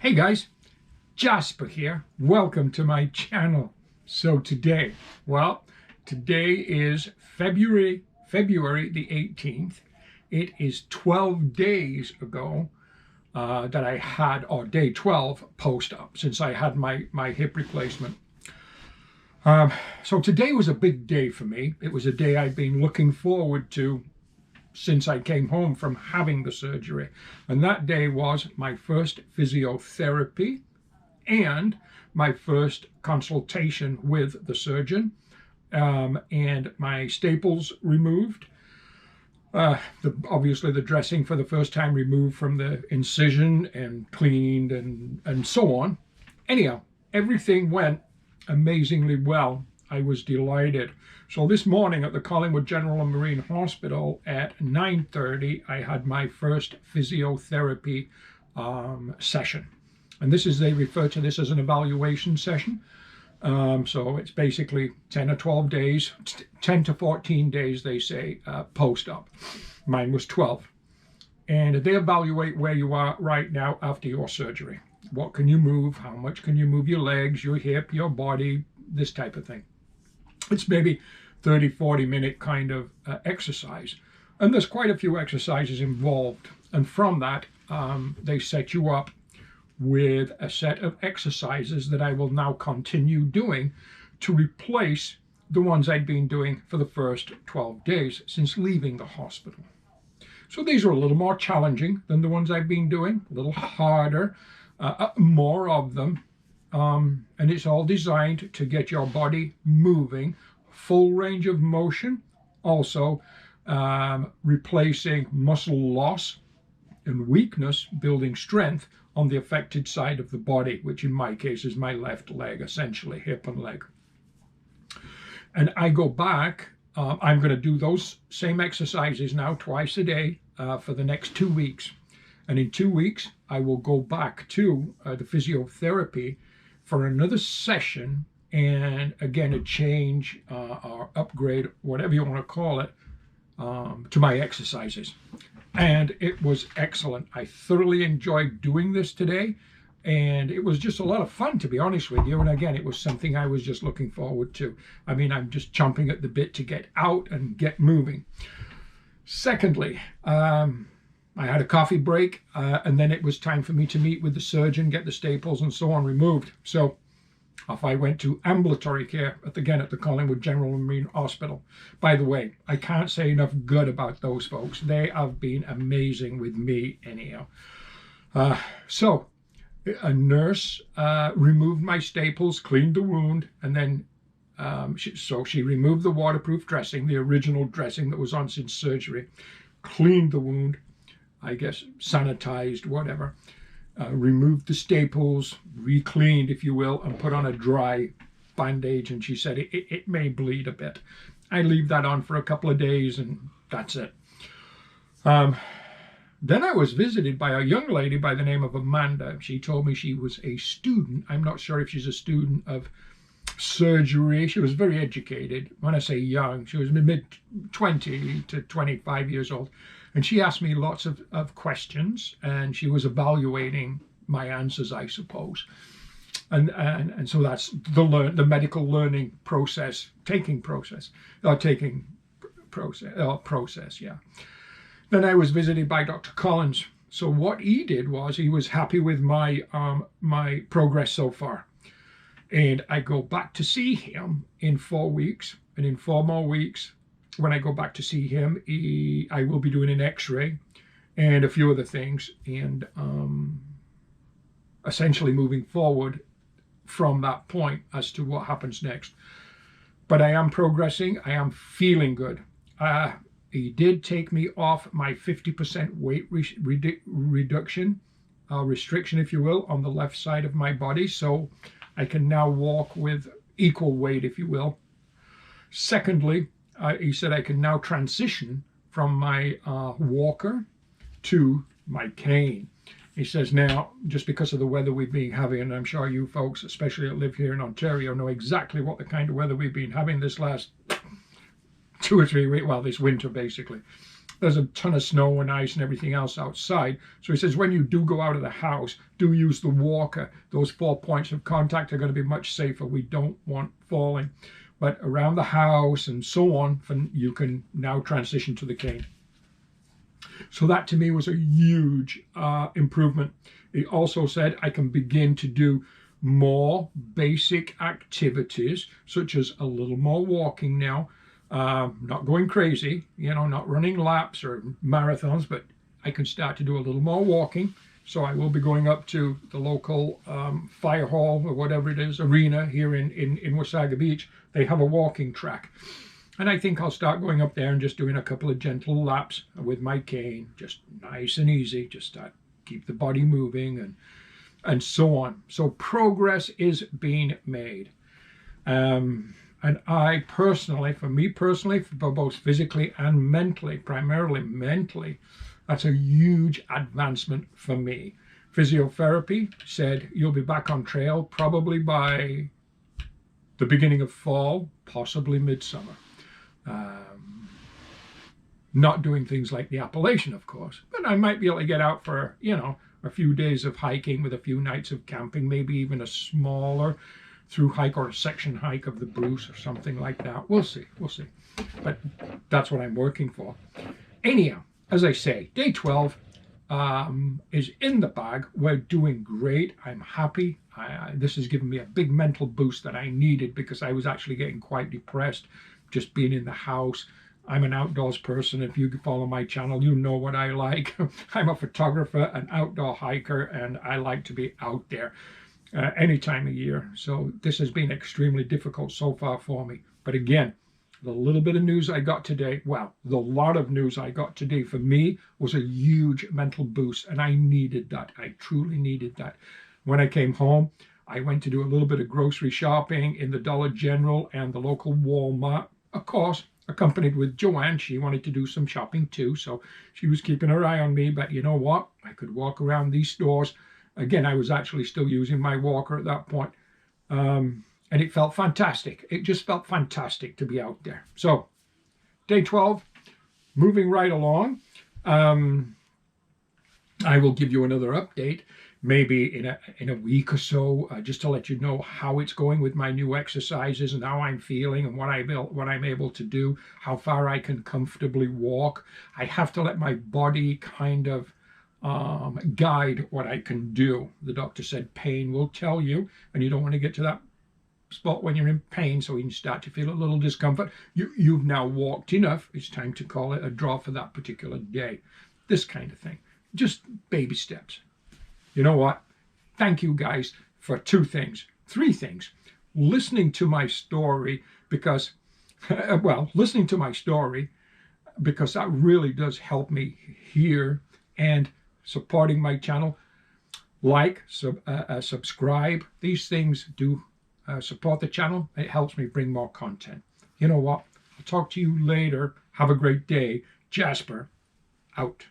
Hey guys, Jasper here. Welcome to my channel. So today is February the 18th. It is 12 days ago that I had, or day 12 post-op, since I had my hip replacement. So today was a big day for me. It was a day I'd been looking forward to since I came home from having the surgery. And that day was my first physiotherapy and my first consultation with the surgeon, and my staples removed. Obviously the dressing for the first time removed from the incision and cleaned and so on. Anyhow, everything went amazingly well. I was delighted. So this morning at the Collingwood General and Marine Hospital at 9:30, I had my first physiotherapy session. And this is, they refer to this as an evaluation session. So it's basically 10 or 12 days, 10 to 14 days, they say, post-op. Mine was 12. And they evaluate where you are right now after your surgery. What can you move? How much can you move your legs, your hip, your body, this type of thing. It's maybe 30, 40-minute kind of exercise. And there's quite a few exercises involved. And from that, they set you up with a set of exercises that I will now continue doing to replace the ones I'd been doing for the first 12 days since leaving the hospital. So these are a little more challenging than the ones I've been doing, a little harder, more of them. And it's all designed to get your body moving, full range of motion, also replacing muscle loss and weakness, building strength on the affected side of the body, which in my case is my left leg, essentially hip and leg. And I go back, I'm going to do those same exercises now twice a day for the next 2 weeks. And in 2 weeks, I will go back to the physiotherapy for another session, and again, a change or upgrade, whatever you want to call it, to my exercises. And it was excellent. I thoroughly enjoyed doing this today, and it was just a lot of fun, to be honest with you. And again, it was something I was just looking forward to. I mean, I'm just chomping at the bit to get out and get moving. Secondly, I had a coffee break, and then it was time for me to meet with the surgeon, get the staples and so on removed. So off I went to ambulatory care, at the Collingwood General and Marine Hospital. By the way, I can't say enough good about those folks. They have been amazing with me anyhow. So a nurse removed my staples, cleaned the wound, and then she removed the waterproof dressing, the original dressing that was on since surgery, cleaned the wound, I guess sanitized, whatever, removed the staples, re-cleaned, if you will, and put on a dry bandage. And she said it may bleed a bit. I leave that on for a couple of days and that's it. Then I was visited by a young lady by the name of Amanda. She told me she was a student. I'm not sure if she's a student of surgery. She was very educated. When I say young, she was mid-20 to 25 years old. And she asked me lots of questions, and she was evaluating my answers, I suppose. And so that's the medical learning process, process, yeah. Then I was visited by Dr. Collins. So what he did was he was happy with my my progress so far. And I go back to see him in 4 weeks, and in 4 more weeks, when I go back to see him, I will be doing an x-ray and a few other things, and essentially moving forward from that point as to what happens next. But I am progressing. I am feeling good. He did take me off my 50% weight reduction, restriction, if you will, on the left side of my body. So I can now walk with equal weight, if you will. Secondly, he said I can now transition from my walker to my cane. He says now, just because of the weather we've been having, and I'm sure you folks, especially that live here in Ontario, know exactly what the kind of weather we've been having this last 2 or 3 weeks, well, this winter basically. There's a ton of snow and ice and everything else outside. So he says, when you do go out of the house, do use the walker. Those 4 points of contact are going to be much safer. We don't want falling. But around the house and so on, you can now transition to the cane. So that to me was a huge improvement. He also said I can begin to do more basic activities, such as a little more walking now. Not going crazy, you know, not running laps or marathons, but I can start to do a little more walking. So I will be going up to the local fire hall or whatever it is, arena here in Wasaga Beach. They have a walking track. And I think I'll start going up there and just doing a couple of gentle laps with my cane, just nice and easy, just to keep the body moving and so on. So progress is being made. And I personally, for me personally, for both physically and mentally, primarily mentally, that's a huge advancement for me. Physiotherapy said you'll be back on trail probably by the beginning of fall, possibly midsummer. Not doing things like the Appalachian, of course, but I might be able to get out for, you know, a few days of hiking with a few nights of camping, maybe even a smaller through hike or a section hike of the Bruce or something like that. We'll see, but that's what I'm working for. Anyhow, as I say, day 12 is in the bag. We're doing great. I'm happy. This has given me a big mental boost that I needed, because I was actually getting quite depressed just being in the house. I'm an outdoors person. If you follow my channel, you know what I like. I'm a photographer, an outdoor hiker, and I like to be out there any time of year. So this has been extremely difficult so far for me. But again, the little bit of news I got today, well, the lot of news I got today for me was a huge mental boost, and I needed that. I truly needed that. When I came home, I went to do a little bit of grocery shopping in the Dollar General and the local Walmart, of course, accompanied with Joanne. She wanted to do some shopping too, so she was keeping her eye on me. But you know what? I could walk around these stores. Again, I was actually still using my walker at that point. And it felt fantastic. It just felt fantastic to be out there. So, day 12, moving right along. I will give you another update, maybe in a week or so, just to let you know how it's going with my new exercises and how I'm feeling and what I'm able to do, how far I can comfortably walk. I have to let my body kind of guide what I can do. The doctor said pain will tell you, and you don't want to get to that spot when you're in pain, so you can start to feel a little discomfort. You've now walked enough. It's time to call it a draw for that particular day. This kind of thing. Just baby steps. You know what? Thank you guys for 3 things. Listening to my story because, listening to my story because that really does help me here, and supporting my channel. Subscribe. These things do support the channel. It helps me bring more content. You know what? I'll talk to you later. Have a great day. Jasper, out.